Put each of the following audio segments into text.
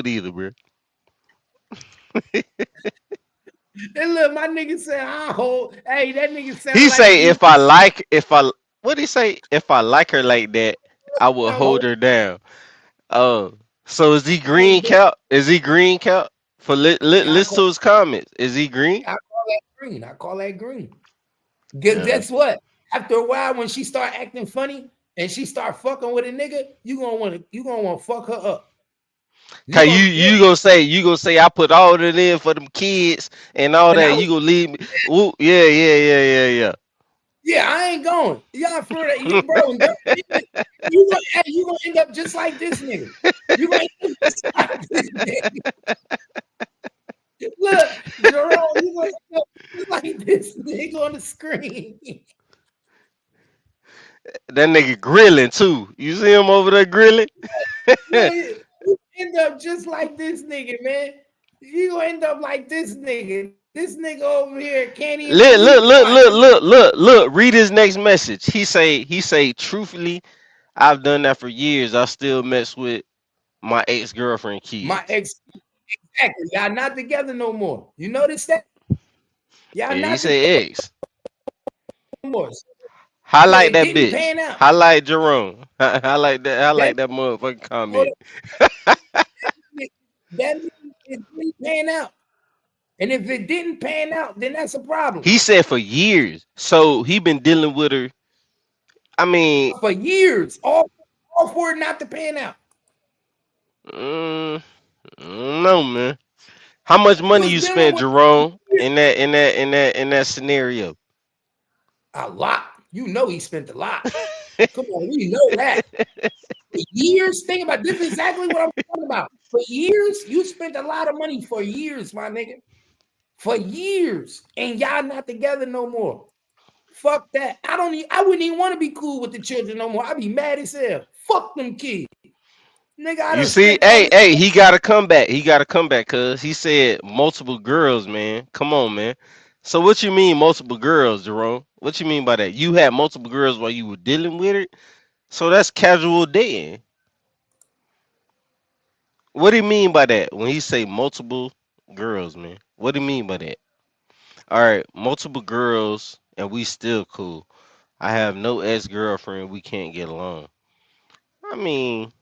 either, bro. And look, my nigga said, I hold. Hey, that nigga He sound like say you. if I what he say if I like her like that, I will I'm holding. hold her down. Oh, so is he Hey, green count? Is he green count? For yeah, listen to his comments. Is he green? I call that green. I call that green. Guess Yeah. what? After a while, when she start acting funny and she start fucking with a nigga, you gonna want to fuck her up. You Cause gonna you gonna say I put all that in for them kids and all and that. I You was gonna leave me? Ooh, yeah. yeah, I ain't going. Y'all for that, you bro. You gonna end up just like this nigga. You gonna end up just like this nigga. Look, Jerome, you gonna end up just like this nigga on the screen. That nigga grilling too. You see him over there grilling? Look, you end up just like this nigga, man. You gonna end up like this nigga. This nigga over here can't even believe Look, it. look, look, look, look, look, look. Read his next message. He say, truthfully, I've done that for years. I still mess with my ex girlfriend My kids. ex, exactly. Y'all not together no more. You notice that? Y'all Yeah, he not say together ex. no more. So Highlight it that didn't bitch. pan out. Highlight Jerome. Highlight that. That Highlight that motherfucking hold comment. up, that means it didn't pan out. And if it didn't pan out, then that's a problem. He said for years. So he been dealing with her. I mean, For years, all for it not to pan out. mm, I don't know, man. How much You money was you dealing spent, with Jerome, in that scenario? a lot. You know he spent a lot. Come on, we know that. For years, think about this is exactly what I'm talking about. For years, you spent a lot of money for years, my nigga. For years. And y'all not together no more. Fuck that. I wouldn't even want to be cool with the children no more. I'd be mad as hell. Fuck them kids. Nigga, I You done see, spent all hey, this hey, he got to come back. He got to come back, cuz he said multiple girls, man. Come on, man. So what you mean multiple girls, Jerome? What you mean by that? You had multiple girls while you were dealing with it? So that's casual dating. What do you mean by that when he say multiple girls, man? What do you mean by that? All right, multiple girls and we still cool. I have no ex-girlfriend. We can't get along. I mean,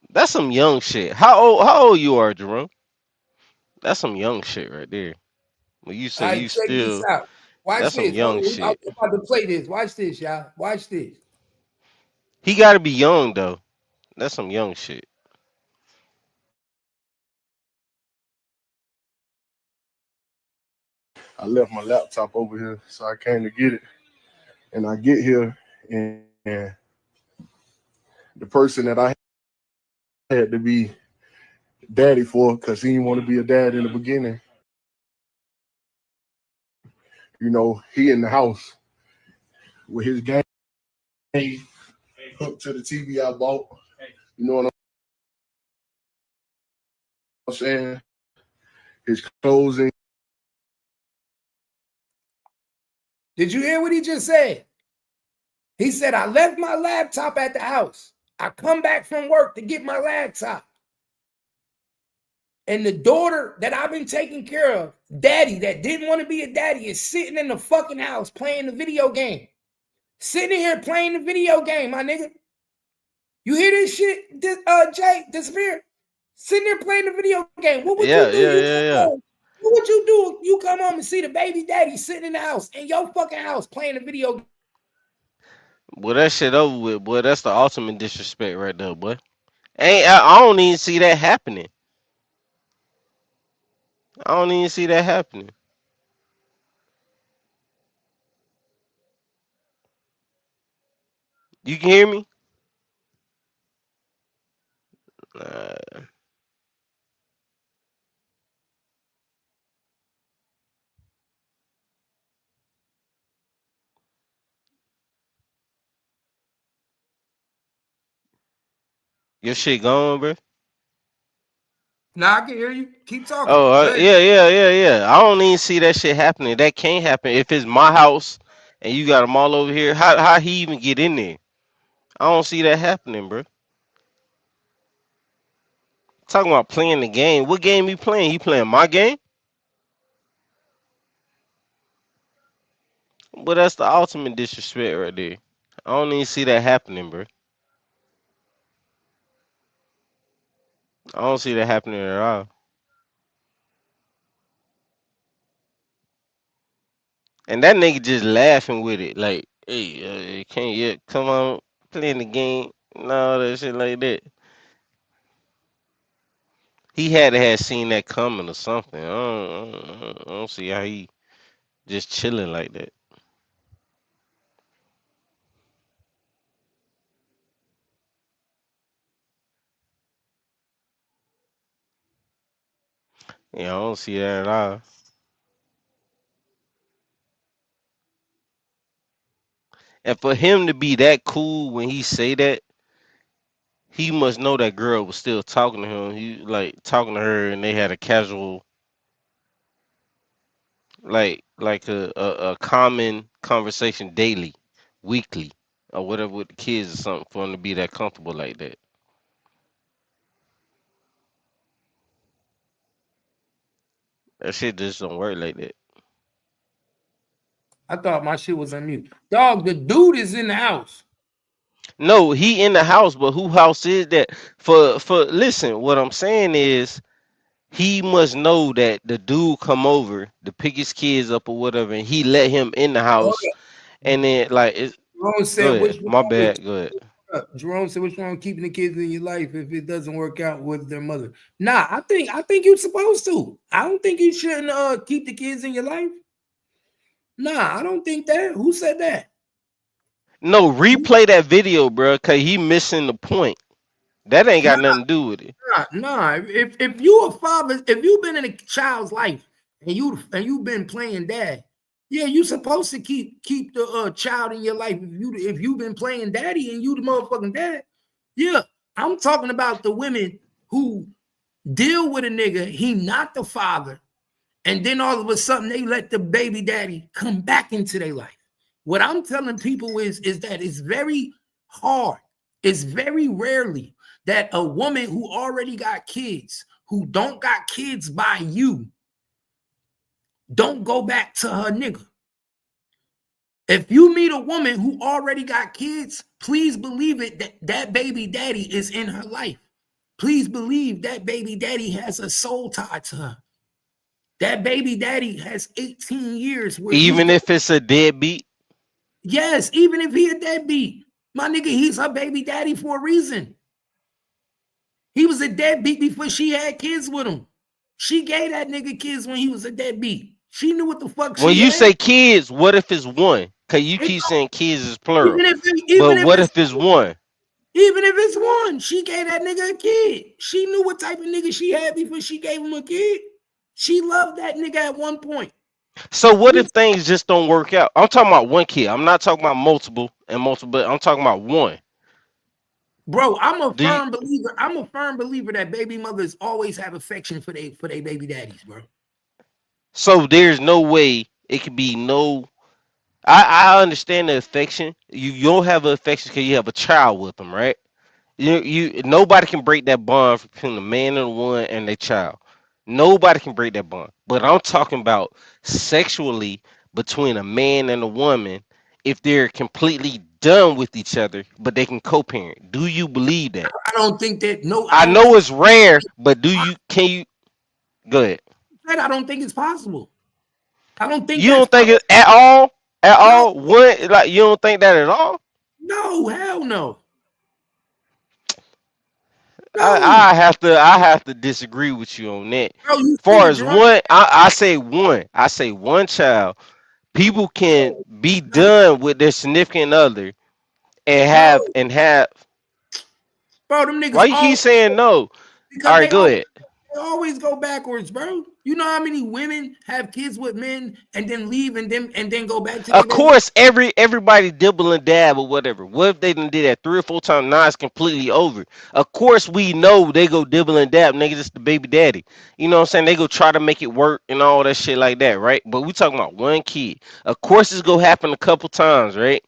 that's some young shit. How old you are, Jerome? That's some young shit right there. When you All say right, you check this still, out. Watch that's some this. Hold young on. I'm shit. about to play this. Watch this, y'all. Watch this. He got to be young though. That's some young shit. I left my laptop over here, so I came to get it. And I get here, and the person that I had to be daddy for, because he didn't want to be a dad in the beginning, he in the house with his game hooked to the TV I bought. You know what I'm saying? His clothes in. Did you hear what he just said? He said, I left my laptop at the house. I come back from work to get my laptop. And the daughter that I've been taking care of, daddy that didn't want to be a daddy, is sitting in the fucking house playing the video game. Sitting here playing the video game, my nigga. You hear this shit, Jay, Disappear? Sitting there playing the video game. What would you Yeah, do? You yeah, come yeah, yeah. home. What would you do? You come home and see the baby daddy sitting in the house, in your fucking house, playing the video game. Boy, that shit over with, boy. That's the ultimate disrespect right there, boy. I don't even see that happening. I don't even see that happening. You can hear me? Uh, your shit gone, bro. Now I can hear you. Keep talking. Oh, Go ahead. yeah. I don't even see that shit happening. That can't happen. If it's my house and you got them all over here, how he even get in there? I don't see that happening, bro. Talking about playing the game. What game he playing? He playing my game? But that's the ultimate disrespect right there. I don't even see that happening, bro. I don't see that happening at all. And that nigga just laughing with it, like, hey, you can't yet come on playing the game and all that shit like that. He had to have seen that coming or something. I don't see how he just chilling like that. Yeah, I don't see that at all. And for him to be that cool when he say that, he must know that girl was still talking to him. He like talking to her, and they had a casual, like a common conversation daily, weekly, or whatever with the kids or something for him to be that comfortable like that. That shit just don't work like that. I thought my shit was on mute. Dog, the dude is in the house. No, he in the house, but who house is that? For listen, what I'm saying is he must know that the dude come over to pick his kids up or whatever, and he let him in the Hold house, up. and then like, Jerome go said, ahead, "What's my wrong with bad, go ahead. Jerome said, "What's wrong with keeping the kids in your life if it doesn't work out with their mother?" Nah, I think you're supposed to. I don't think you shouldn't keep the kids in your life. Nah, I don't think that. Who said that? No, replay that video, bro, cause he missing the point. That ain't got nothing to do with it. Nah. If you a father, if you've been in a child's life and you've been playing dad, yeah, you supposed to keep the child in your life. If you've been playing daddy and you the motherfucking dad, yeah. I'm talking about the women who deal with a nigga, he not the father, and then all of a sudden they let the baby daddy come back into their life. What I'm telling people is that it's very hard. It's very rarely that a woman who already got kids, who don't got kids by you, don't go back to her nigga. If you meet a woman who already got kids, please believe it that that baby daddy is in her life. Please believe that baby daddy has a soul tie to her. That baby daddy has 18 years where he Even could, if it's a deadbeat. yes, even if he a deadbeat, my nigga, he's her baby daddy for a reason. He was a deadbeat before she had kids with him. She gave that nigga kids when he was a deadbeat. She knew what the fuck When she you had. say kids, what if it's one? Cause you It keep saying kids is plural, even if but even if what it's if it's one? even if it's one, she gave that nigga a kid. She knew what type of nigga she had before she gave him a kid. She loved that nigga at one point. So what if things just don't work out? I'm talking about one kid. I'm not talking about multiple and multiple. But I'm talking about one. Bro, I'm a Do you? firm believer. I'm a firm believer that baby mothers always have affection for their baby daddies, bro. So there's no way it could be no. I understand the affection. You don't have an affection because you have a child with them, right? You nobody can break that bond between the man and the woman and their child. Nobody can break that bond. But I'm talking about sexually between a man and a woman if they're completely done with each other, but they can co-parent. Do you believe that? I don't think that. No, I I don't know think. it's rare, but can you go ahead? I don't think it's possible. I don't think You that's don't think possible. it at all? At No, all? What like you don't think that at all? no, hell no, no, I have to disagree with you on that. bro. You Far see, as Jerome? one, I say one. I say one child. People can No, be no, done with their significant other and no, have. bro. Them Why niggas you all keep saying no? All because right, go ahead. they always go backwards, bro. You know how many women have kids with men and then leave and then go back to their Of baby? course, everybody dibble and dab or whatever. What if they done did that 3 or 4 times? Now it's completely over. Of course, we know they go dibble and dab. Niggas, it's the baby daddy. You know what I'm saying? They go try to make it work and all that shit like that, right? But we talking about one kid. Of course, it's gonna happen a couple times, right?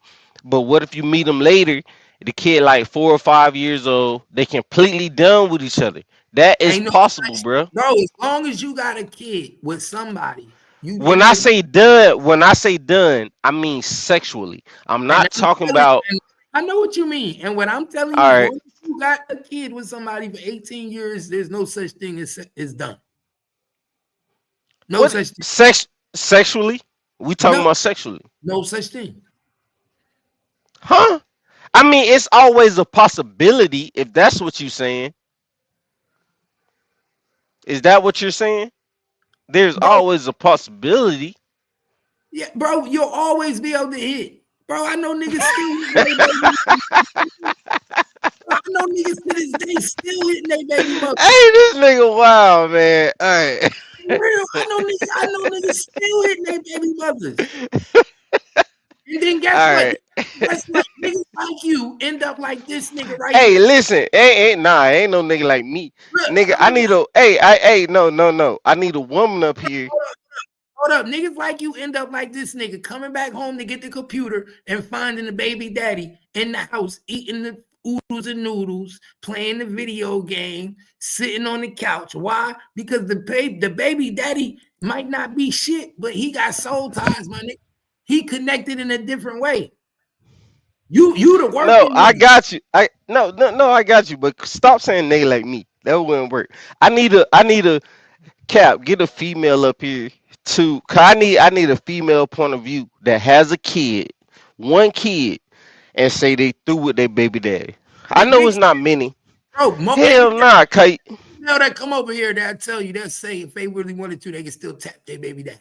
But what if you meet them later? The kid like 4 or 5 years old. They completely done with each other. That is Ain't no possible, such bro. bro. As long as you got a kid with somebody, you When getting I their say done, I mean sexually. I'm and not I'm talking telling about. and I know what you mean. And what I'm telling you, All as right, long as you got a kid with somebody for 18 years, there's no such thing as done. No what such thing. sexually? We talking No, about sexually, no such thing. huh? I mean, it's always a possibility if that's what you're saying. Is that what you're saying? There's Bro, always a possibility. yeah, bro, you'll always be able to hit. Bro, I know niggas still hitting their baby mothers. I know niggas to this day still hitting their baby mothers. Hey, this nigga wild, man. All right. For real, I know niggas still hitting their baby mothers. And then All guess what? right. Guess what? Niggas like you end up like this nigga right Hey, here. listen, ain't no nigga like me, Look, nigga. I'm I gonna need a hey, no. I need a woman up here. hold up. Niggas like you end up like this nigga coming back home to get the computer and finding the baby daddy in the house eating the oodles and noodles, playing the video game, sitting on the couch. Why? Because the baby daddy might not be shit, but he got soul ties, my nigga. He connected in a different way. You the No, working I nigga. got you. No, I got you. But stop saying nigga like me. That wouldn't work. I need a cap. Get a female up here to. Cause I need a female point of view that has a kid, one kid, and say they through with their baby daddy. I It know it's makes not many. bro. Hell nah, cause Now that come over here that I tell you that say if they really wanted to, they can still tap their baby daddy.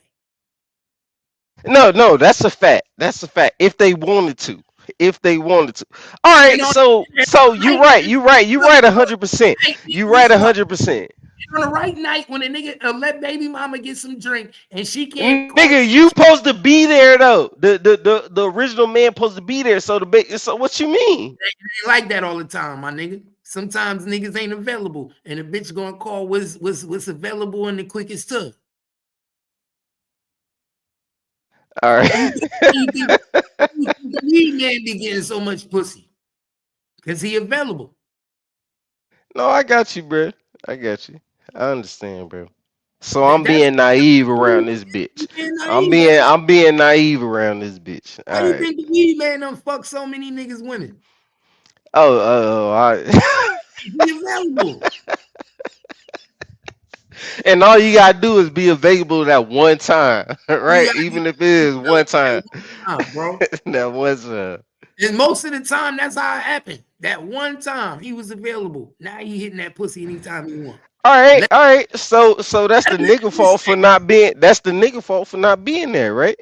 no, that's a fact. That's a fact. If they wanted to. If they wanted to. All And right, on, so you right, right, you right 100%. right, You right listen up. 100%. On the right night when a nigga let baby mama get some drink and she can't call, Nigga, you supposed to be there though. The original man supposed to be there. So so what you mean? they like that all the time, my nigga. Sometimes niggas ain't available, and a bitch gonna call what's available in the quickest tub. All Why right. you think the weed man be getting so much pussy? Because he available. No, I got you, bro. I got you. I understand, bro. So I'm That's being naive around this bitch. you being naive. Why I'm being naive around this bitch. All you right. think the weed man done fuck so many niggas women? I He available. and all you gotta do is be available that one time, All you right? gotta do Even is if it is tell one him that time. one time, bro. That one time. And most of the time, that's how it happened. That one time he was available. Now he hitting that pussy anytime he want. Let, All right. So that's let the him make nigga a fault for mistake. not being. That's the nigga fault for not being there, right?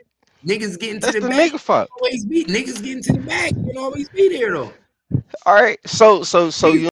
Niggas getting to That's the the bag. nigga fault. Always be niggas getting to the bag. Can always be there though. All right. So you